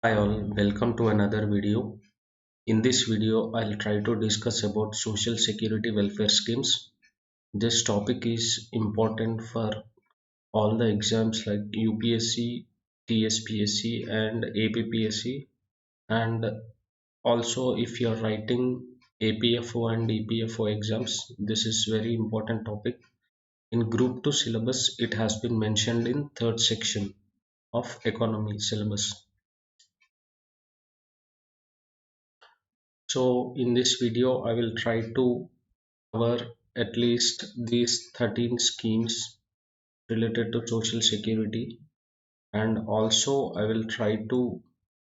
Hi all, welcome to another video. In this video, I'll try to discuss about social security welfare schemes. This topic is important for all the exams like UPSC, TSPSC and APPSC, and also if you're writing APFO and EPFO exams, this is very important topic. In group 2 syllabus, it has been mentioned in third section of economy syllabus. So in this video, I will try to cover at least these 13 schemes related to social security, and also I will try to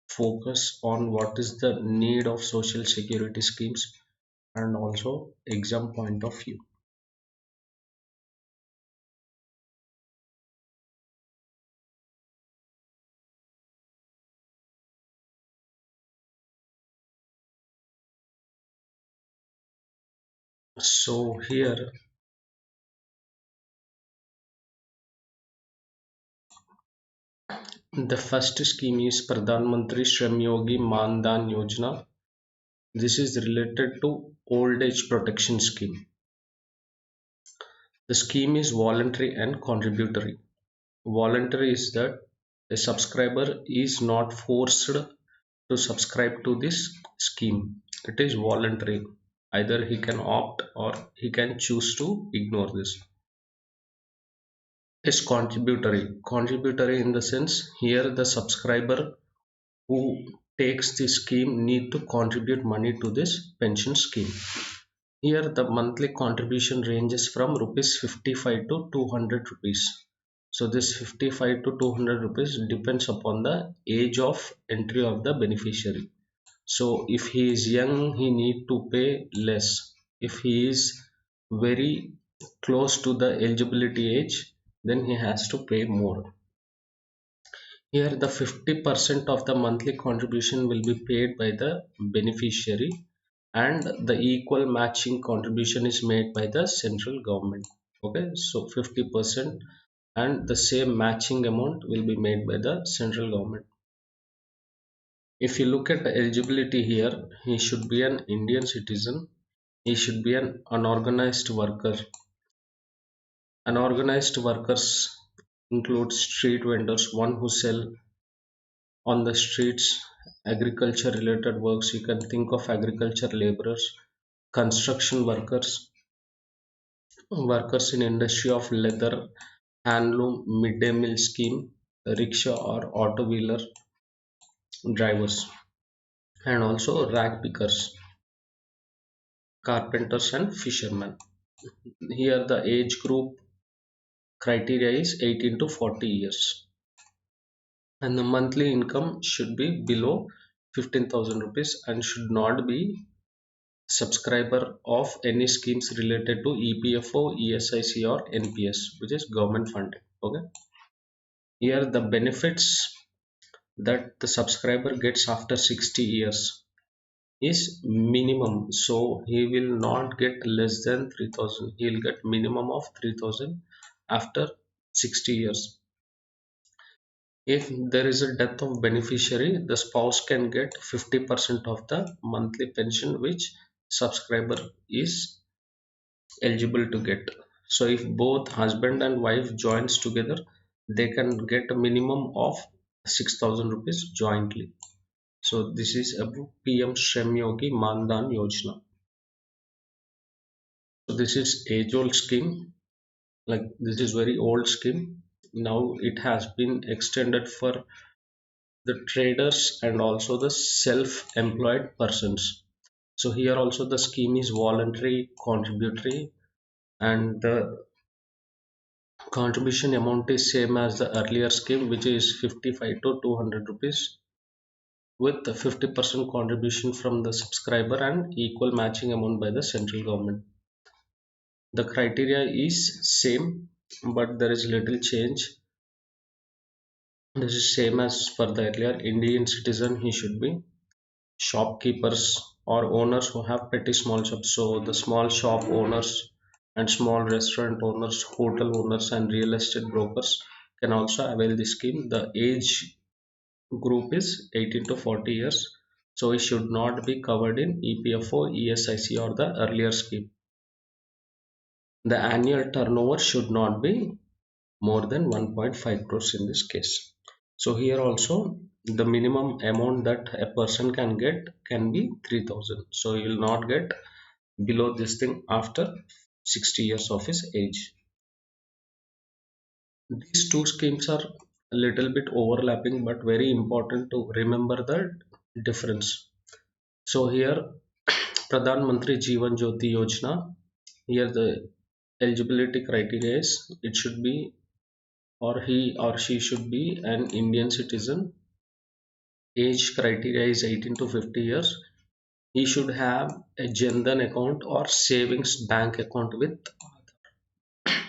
focus on what is the need of social security schemes and also exam point of view. So here the first scheme is Pradhan Mantri Shram Yogi Man Dhan Yojana. This is related to old age protection scheme. The scheme is voluntary and contributory. Voluntary is that a subscriber is not forced to subscribe to this scheme. It is voluntary. Either he can opt or he can choose to ignore this. Is contributory. Contributory in the sense here the subscriber who takes the scheme need to contribute money to this pension scheme. Here the monthly contribution ranges from rupees 55 to 200 rupees. So this 55 to 200 rupees depends upon the age of entry of the beneficiary. So if he is young, he need to pay less. If he is very close to the eligibility age, then he has to pay more. Here the 50% of the monthly contribution will be paid by the beneficiary, and the equal matching contribution is made by the central government. Okay, so 50% and the same matching amount will be made by the central government. If you look at the eligibility here, he should be an Indian citizen, he should be an unorganized worker. Unorganized workers include street vendors, one who sell on the streets, agriculture related works. You can think of agriculture laborers, construction workers, workers in industry of leather, handloom, midday meal scheme, rickshaw or auto wheeler drivers, and also rag pickers, carpenters and fishermen. Here the age group criteria is 18 to 40 years, and the monthly income should be below 15,000 rupees and should not be subscriber of any schemes related to EPFO, ESIC or NPS, which is government funded. Okay. Here the benefits that the subscriber gets after 60 years is minimum. So he will not get less than 3,000. He will get minimum of 3,000 after 60 years. If there is a death of beneficiary, the spouse can get 50% of the monthly pension which subscriber is eligible to get. So if both husband and wife joins together, they can get a minimum of 6,000 rupees jointly. So this is about PM Shrem Yogi Mandan Yojana. So this is age old scheme. Like this is very old scheme. Now it has been extended for the traders and also the self-employed persons. So here also the scheme is voluntary, contributory, and the contribution amount is same as the earlier scheme, which is 55 to 200 rupees with the 50% contribution from the subscriber and equal matching amount by the central government. The criteria is same, but there is little change. This is same as for the earlier. Indian citizen he should be, shopkeepers or owners who have petty small shops. So the small shop owners and small restaurant owners, hotel owners and real estate brokers can also avail this scheme. The age group is 18 to 40 years. So he should not be covered in EPFO, ESIC or the earlier scheme. The annual turnover should not be more than 1.5 crores in this case. So here also the minimum amount that a person can get can be 3000. So he will not get below this thing after 60 years of his age. These two schemes are a little bit overlapping but very important to remember the difference. So here Pradhan Mantri Jeevan Jyoti Yojana, here the eligibility criteria is it should be or he or she should be an Indian citizen. Age criteria is 18 to 50 years. He should have a Jan account or savings bank account with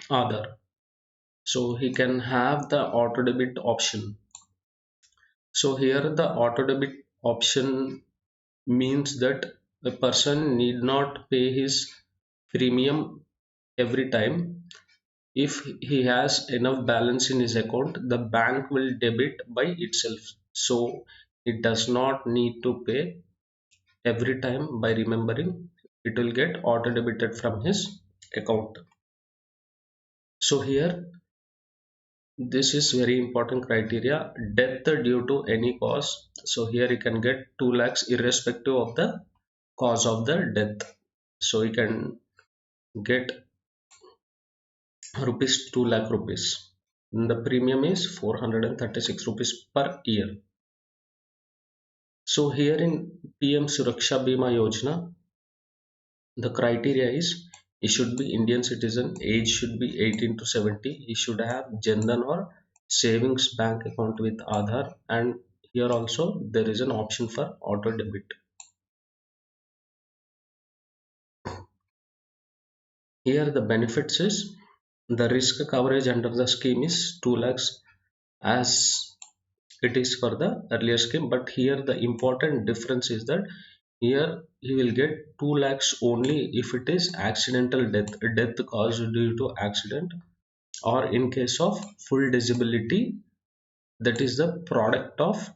Aadhaar. So he can have the auto debit option. So here the auto debit option means that a person need not pay his premium every time. If he has enough balance in his account, the bank will debit by itself. So it does not need to pay every time by remembering. It will get auto debited from his account. So here this is very important criteria. Death due to any cause. So here you can get 2 lakhs irrespective of the cause of the death. So you can get rupees 2 lakh rupees. The premium is 436 rupees per year. So here in PM Suraksha Bima Yojana, the criteria is he should be Indian citizen, age should be 18 to 70, he should have Jandan or savings bank account with Aadhaar, and here also there is an option for auto debit. Here the benefits is the risk coverage under the scheme is 2 lakhs as it is for the earlier scheme, but here the important difference is that here he will get 2 lakhs only if it is accidental death caused due to accident, or in case of full disability that is the product of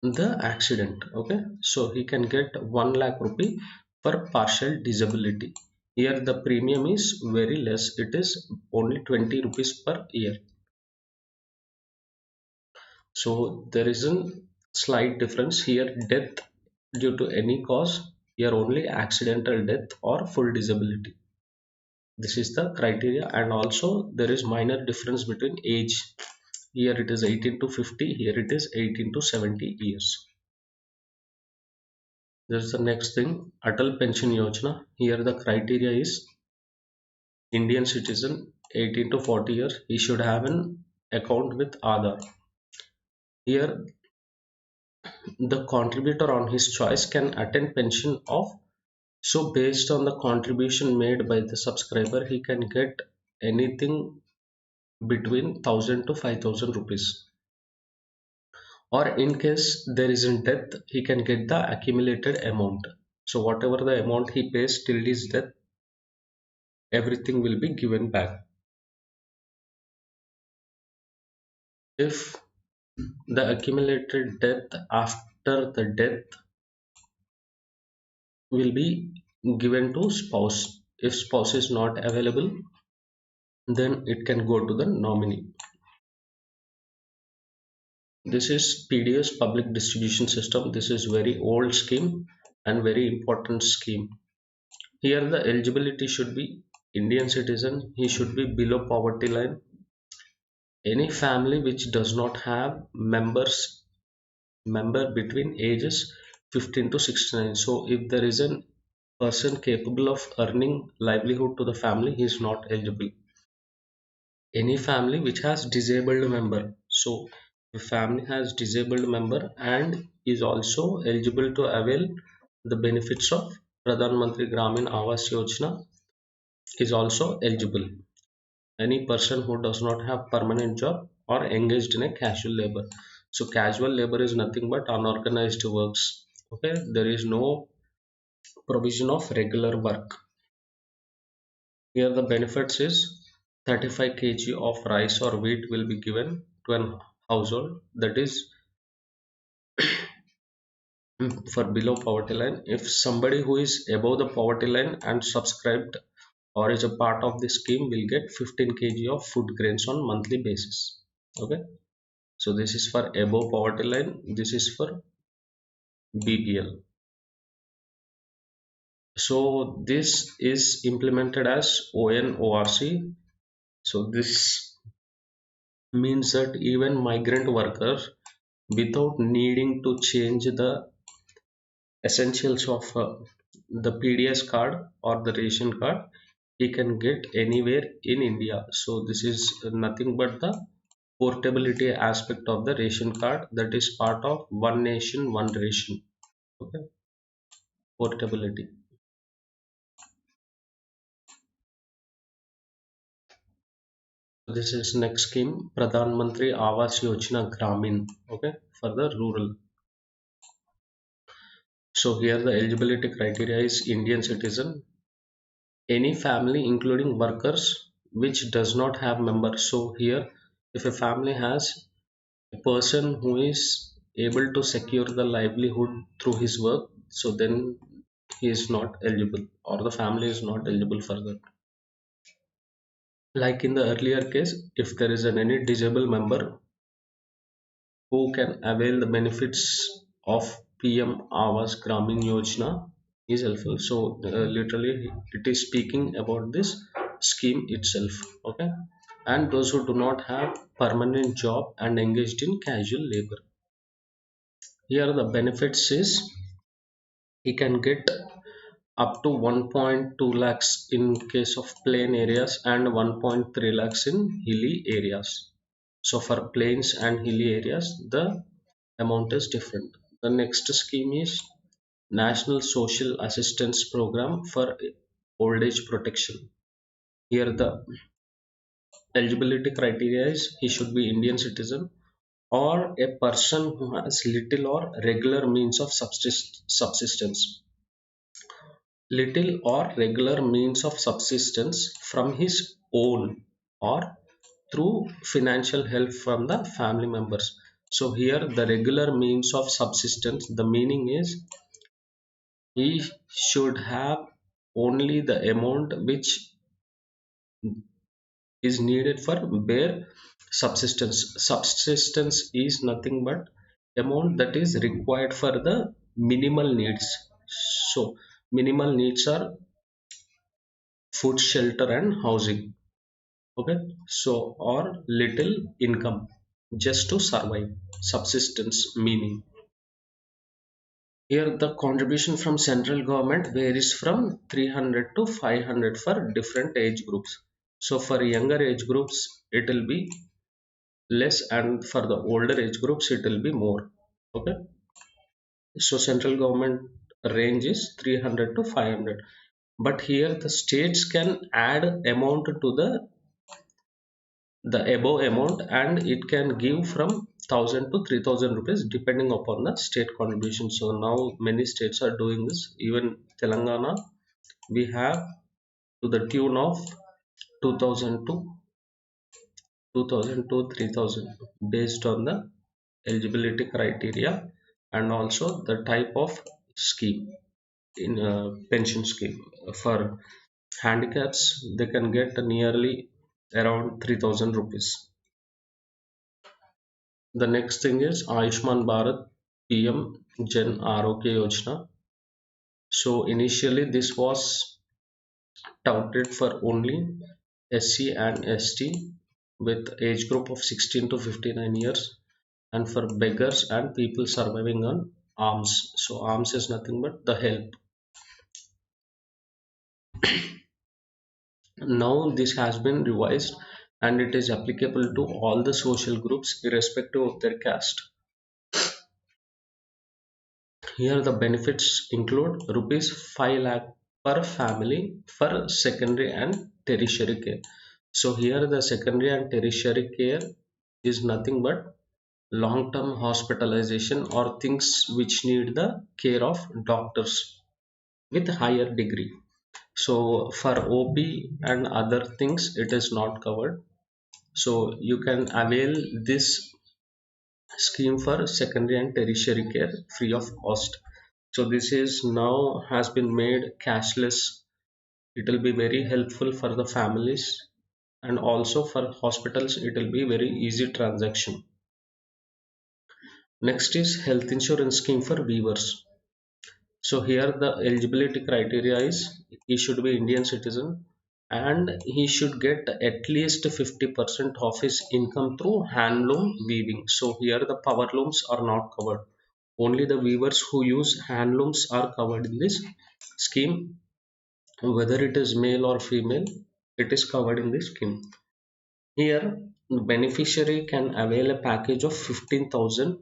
the accident. Okay, so he can get 1 lakh rupee for partial disability. Here the premium is very less, it is only 20 rupees per year. So there is a slight difference here. Death due to any cause, here only accidental death or full disability. This is the criteria, and also there is minor difference between age. Here it is 18 to 50, here it is 18 to 70 years. There's the next thing, Atal Pension Yojana. Here the criteria is Indian citizen 18 to 40 years. He should have an account with Aadhaar. Here the contributor on his choice can attend pension of, so based on the contribution made by the subscriber he can get anything between 1000 to 5000 rupees, or in case there isn't death he can get the accumulated amount. So whatever the amount he pays till his death, everything will be given back. If the accumulated death after the death will be given to spouse, if spouse is not available then it can go to the nominee. This is PDS public distribution system. This is very old scheme and very important scheme. Here the eligibility should be Indian citizen. He should be below poverty line. Any family which does not have member between ages 15 to 69. So if there is a person capable of earning livelihood to the family, he is not eligible. Any family which has disabled member. So the family has disabled member and is also eligible to avail the benefits of Pradhan Mantri Gramin Awas Yojana is also eligible. Any person who does not have permanent job or engaged in a casual labor. So casual labor is nothing but unorganized works. Okay, there is no provision of regular work. Here the benefits is 35 kg of rice or wheat will be given to an household, that is for below poverty line. If somebody who is above the poverty line and subscribed or is a part of the scheme will get 15 kg of food grains on monthly basis. Okay, so this is for above poverty line, this is for BPL. So this is implemented as ONORC. So this means that even migrant workers, without needing to change the essentials of the PDS card or the ration card, he can get anywhere in India. So this is nothing but the portability aspect of the ration card, that is part of one nation, one ration. Okay, portability. This is next scheme, Pradhan Mantri Awas Yojana Gramin. Okay, for the rural. So here the eligibility criteria is Indian citizen, any family including workers which does not have members. So here, if a family has a person who is able to secure the livelihood through his work, so then he is not eligible or the family is not eligible for that. Like in the earlier case, if there is any disabled member who can avail the benefits of PM Awas Gramin Yojana is helpful. So literally it is speaking about this scheme itself. Okay, and those who do not have permanent job and engaged in casual labor, here the benefits is he can get up to 1.2 lakhs in case of plain areas and 1.3 lakhs in hilly areas. So for plains and hilly areas, the amount is different. The next scheme is National Social Assistance Program for Old Age Protection. Here the eligibility criteria is he should be Indian citizen or a person who has little or regular means of subsistence. Little or regular means of subsistence from his own or through financial help from the family members. So here the regular means of subsistence, the meaning is he should have only the amount which is needed for bare subsistence. Subsistence is nothing but amount that is required for the minimal needs. So minimal needs are food, shelter and housing. Okay, so or little income just to survive, subsistence meaning. Here the contribution from central government varies from 300 to 500 for different age groups. So for younger age groups it will be less and for the older age groups it will be more. Okay, so central government range is 300 to 500, but here the states can add amount to the above amount and it can give from 1000 to 3000 rupees depending upon the state contribution. So now many states are doing this, even Telangana we have to the tune of 2000 to 2000 to 3000 based on the eligibility criteria and also the type of scheme. In a pension scheme for handicaps they can get nearly around 3000 rupees. The next thing is Ayushman Bharat PM Jan Arogya Yojana. So initially this was touted for only SC and ST with age group of 16 to 59 years and for beggars and people surviving on alms. So alms is nothing but the help. Now this has been revised and it is applicable to all the social groups irrespective of their caste. Here the benefits include rupees 5 lakh per family for secondary and tertiary care. So here the secondary and tertiary care is nothing but long-term hospitalization or things which need the care of doctors with higher degree. So for OP and other things it is not covered. So you can avail this scheme for secondary and tertiary care free of cost. So this is now has been made cashless. It will be very helpful for the families, and also for hospitals it will be very easy transaction. Next is health insurance scheme for weavers. So here the eligibility criteria is he should be Indian citizen and he should get at least 50% of his income through handloom weaving. So here the power looms are not covered. Only the weavers who use handlooms are covered in this scheme. Whether it is male or female, it is covered in this scheme. Here, the beneficiary can avail a package of 15,000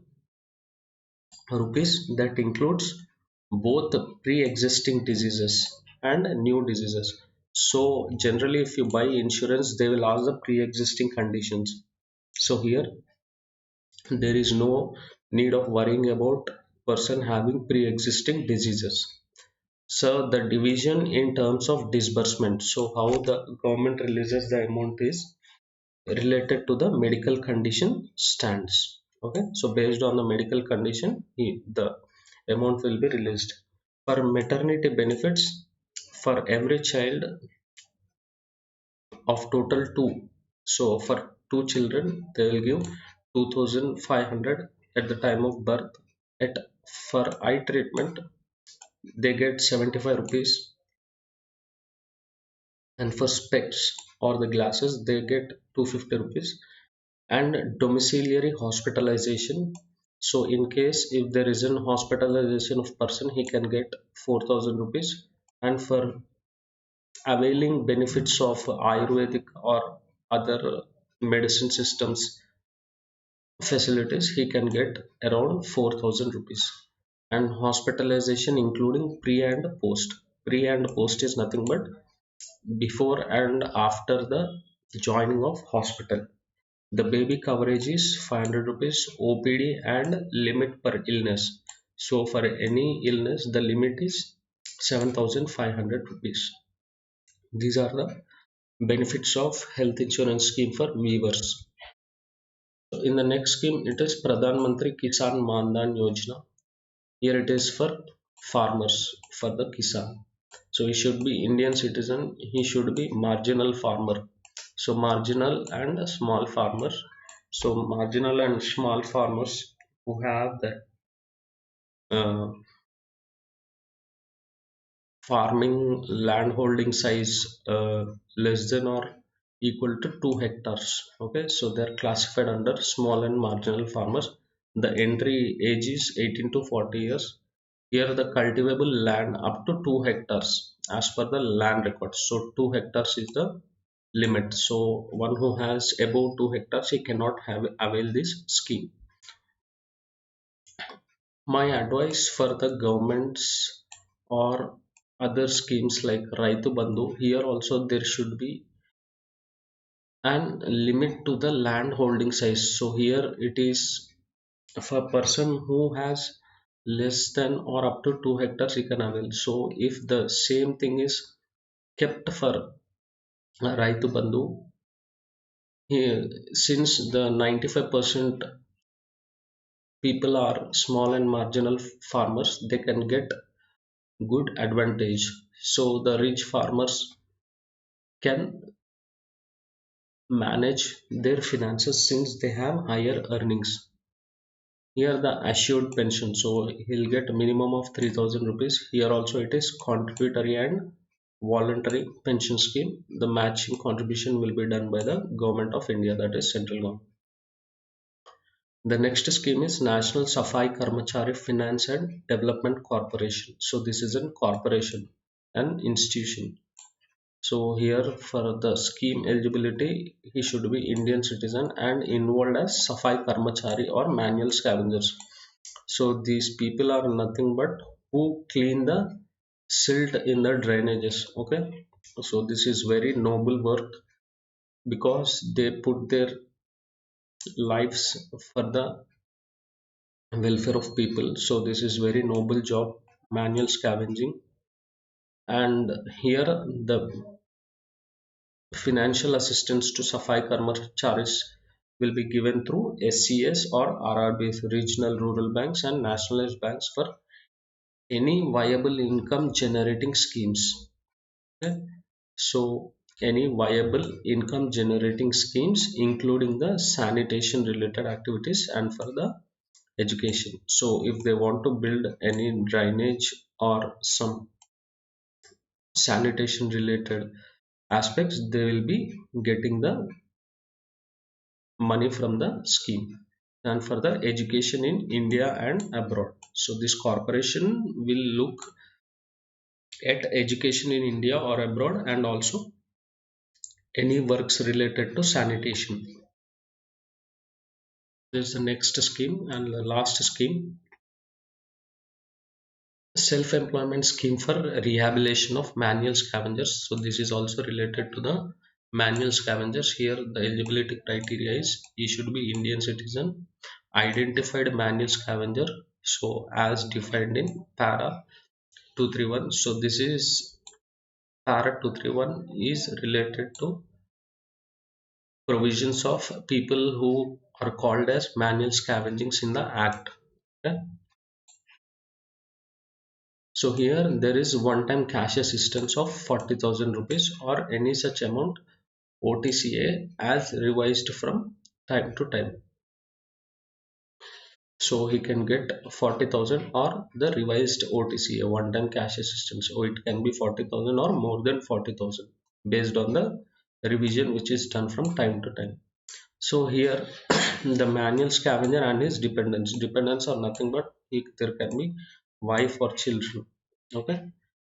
rupees that includes both pre-existing diseases and new diseases. So generally, if you buy insurance, they will ask the pre-existing conditions. So here, there is no need of worrying about person having pre-existing diseases. So the division in terms of disbursement. So how the government releases the amount is related to the medical condition stands. Okay, so based on the medical condition, the amount will be released. For maternity benefits, for every child of total two. So for two children, they will give 2,500 at the time of birth. At for eye treatment, they get 75 rupees, and for specs or the glasses, they get 250 rupees. And domiciliary hospitalization, so in case if there is an hospitalization of person, he can get 4,000 rupees. And for availing benefits of ayurvedic or other medicine systems facilities, he can get around 4,000 rupees. And hospitalization including pre and post. Pre and post is nothing but before and after the joining of hospital. The baby coverage is 500 rupees OPD and limit per illness. So for any illness, the limit is 7,500 rupees. These are the benefits of health insurance scheme for weavers. So in the next scheme, it is Pradhan Mantri Kisan Mandan Yojana. Here it is for farmers, for the Kisan. So he should be Indian citizen. He should be marginal farmer. So marginal and small farmers. So marginal and small farmers who have the uh, farming land holding size less than or equal to 2 hectares. Okay, so they're classified under small and marginal farmers. The entry age is 18 to 40 years. Here the cultivable land up to 2 hectares as per the land record. So 2 hectares is the limit. So one who has above 2 hectares, he cannot have avail this scheme. My advice for the governments or other schemes like Raitu Bandhu, here also there should be an limit to the land holding size. So here it is, if a person who has less than or up to 2 hectares, he can avail. So if the same thing is kept for Raitu Bandhu, here, since the 95% people are small and marginal farmers, they can get good advantage. So the rich farmers can manage their finances since they have higher earnings. Here the assured pension, so he'll get a minimum of 3,000 rupees. Here also it is contributory and voluntary pension scheme. The matching contribution will be done by the government of India, that is central government. The next scheme is National Safai Karmachari Finance and Development Corporation. So this is a corporation, an institution. So here for the scheme eligibility, he should be Indian citizen and involved as Safai Karmachari or manual scavengers. So these people are nothing but who clean the silt in the drainages. Okay. So this is very noble work because they put their lives for the welfare of people. So this is very noble job, manual scavenging. And here the financial assistance to Safai Karmacharis will be given through SCS or RRBs, regional rural banks and nationalized banks, for any viable income generating schemes. Okay? So any viable income generating schemes, including the sanitation related activities and for the education. So if they want to build any drainage or some sanitation related aspects, they will be getting the money from the scheme. And for the education in India and abroad, so this corporation will look at education in India or abroad, and also any works related to sanitation. This is the next scheme and the last scheme, self-employment scheme for rehabilitation of manual scavengers. So this is also related to the manual scavengers. Here the eligibility criteria is he should be Indian citizen, identified manual scavenger, so as defined in para 231. So this is para 231 is related to provisions of people who are called as manual scavengings in the act. Okay? So here there is one-time cash assistance of 40,000 rupees or any such amount OTCA as revised from time to time. So he can get 40,000 or the revised OTCA, one-time cash assistance. So it can be 40,000 or more than 40,000 based on the revision which is done from time to time. So here the manual scavenger and his dependents are nothing but there can be wife or children. Okay,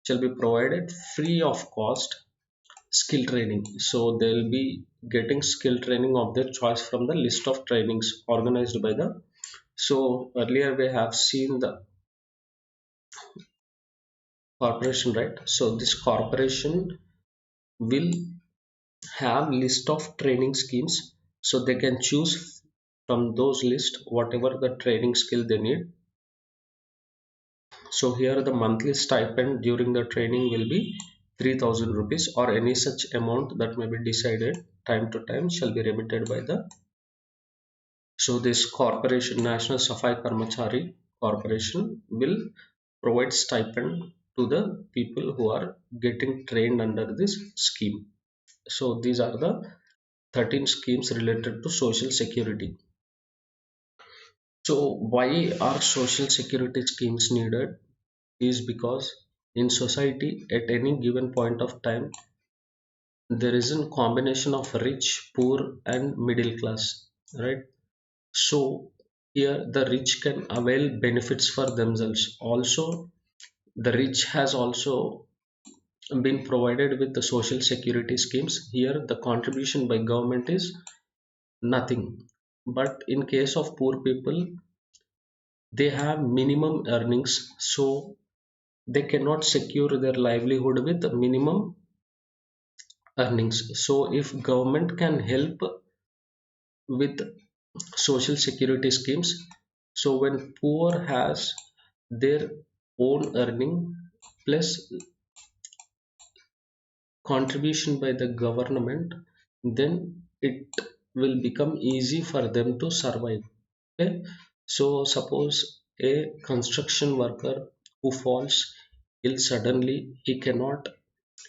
shall be provided free of cost skill training. So they'll be getting skill training of their choice from the list of trainings organized by the. So earlier we have seen the corporation, right? So this corporation will have list of training schemes, so they can choose from those list whatever the training skill they need. So here the monthly stipend during the training will be 3,000 rupees or any such amount that may be decided time to time shall be remitted by the. So this corporation, National Safai Karmachari Corporation, will provide stipend to the people who are getting trained under this scheme. So these are the 13 schemes related to social security. So why are social security schemes needed is because in society at any given point of time there is a combination of rich, poor and middle class, right? So here the rich can avail benefits for themselves. Also the rich has also been provided with the social security schemes. Here the contribution by government is nothing. But in case of poor people, they have minimum earnings, so they cannot secure their livelihood with minimum earnings. So if government can help with social security schemes, so when poor has their own earning plus contribution by the government, then it will become easy for them to survive. Okay, so suppose a construction worker who falls ill suddenly, he cannot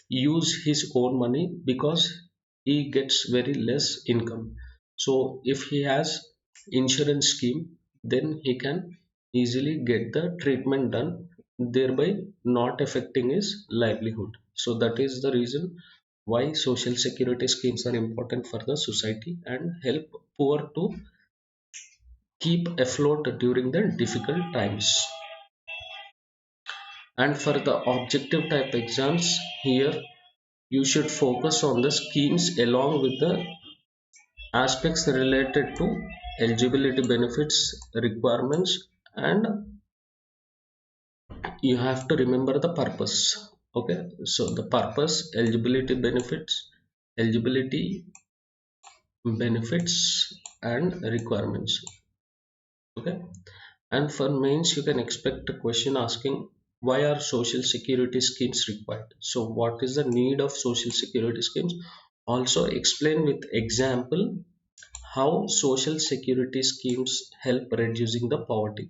use his own money because he gets very less income. So if he has insurance scheme, then he can easily get the treatment done, thereby not affecting his livelihood. So that is the reason why social security schemes are important for the society and help poor to keep afloat during the difficult times. And for the objective type exams, here you should focus on the schemes along with the aspects related to eligibility benefits requirements, and you have to remember the purpose. Okay, so the purpose, eligibility benefits and requirements. Okay, and for mains you can expect a question asking why are social security schemes required. So what is the need of social security schemes, also explain with example how social security schemes help reducing the poverty.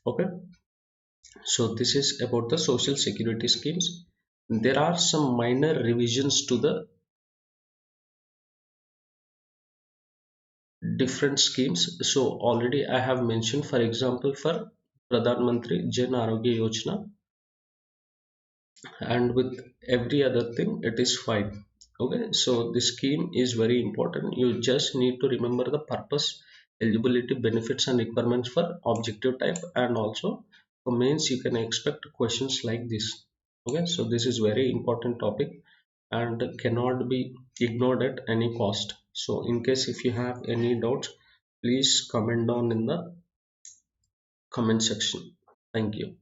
Okay, so this is about the social security schemes. There are some minor revisions to the different schemes. So already I have mentioned, for example, for Pradhan Mantri Jan Arogya Yojana, and with every other thing it is fine. Okay, so this scheme is very important. You just need to remember the purpose, eligibility, benefits and requirements for objective type, and also for mains you can expect questions like this. Okay, so this is very important topic and cannot be ignored at any cost. So in case if you have any doubts, please comment down in the comment section. Thank you.